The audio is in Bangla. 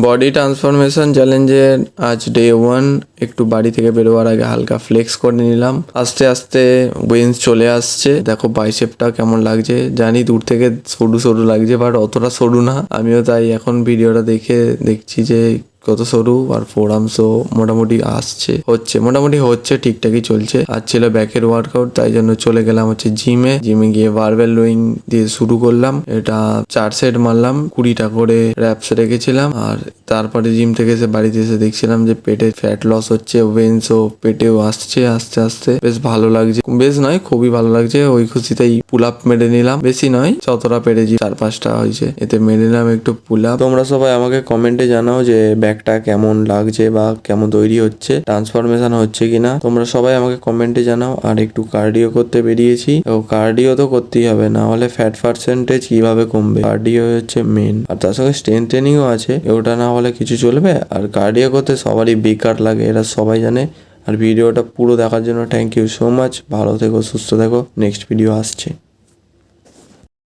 বডি ট্রান্সফরমেশন চ্যালেঞ্জের আজ ডে 1। একটু বাড়ি থেকে বেরোবার আগে হালকা ফ্লেক্স করে নিলাম। আস্তে আস্তে উইন্স চলে আসছে। দেখো বাইসেপটা কেমন লাগছে। জানি দূর থেকে সরু সরু লাগছে, বাট অতটা সরু না। আমিও তাই এখন ভিডিওটা দেখে দেখছি যে কত সরু, আর ফোর আর্মসও মোটামুটি মোটামুটি হচ্ছে, ঠিকঠাকই চলছে। আর ছিল ব্যাকের ওয়ার্কআউট, তাই জন্য চলে গেলাম হচ্ছে জিমে গিয়ে বারবেল রোয়িং দিয়ে শুরু করলাম। এটা 4 সেট মারলাম, 20টা করে র্যাপস রেখেছিলাম। আর তারপরে জিম থেকে এসে বাড়িতে এসে দেখছিলাম যে পেটে ফ্যাট লস হচ্ছে, ওয়েন্সও পেটেও আসছে আস্তে আস্তে। বেশ ভালো লাগছে, বেশ নয় খুবই ভালো লাগছে। ওই খুশিতেই পুল আপ মেরে নিলাম, বেশি নয় যতটা পেরেছি 4-5টা হয়েছে, এতে মেরে নিলাম একটু পুল আপ। তোমরা সবাই আমাকে কমেন্টে জানাও যে ব্যাকটা কেমন লাগছে বা কেমন তৈরি হচ্ছে, ট্রান্সফরমেশন হচ্ছে কিনা। তোমরা সবাই আমাকে কমেন্টে জানাও। আর একটু কার্ডিও করতে বেরিয়েছি। কার্ডিও তো করতেই হবে, না হলে ফ্যাট পার্সেন্টেজ কিভাবে কমবে। কার্ডিও হচ্ছে মেন, আর তার সঙ্গে স্ট্রেংথ ট্রেনিংও আছে। ওটা না হলে কিছু চলবে। আর কার্ডিও করতে সবারই বেকার লাগে, এরা সবাই জানে। আর ভিডিওটা পুরো দেখার জন্য থ্যাংক ইউ সো মাচ। ভালো থেকো, সুস্থ থেকো। নেক্সট ভিডিও আসছে।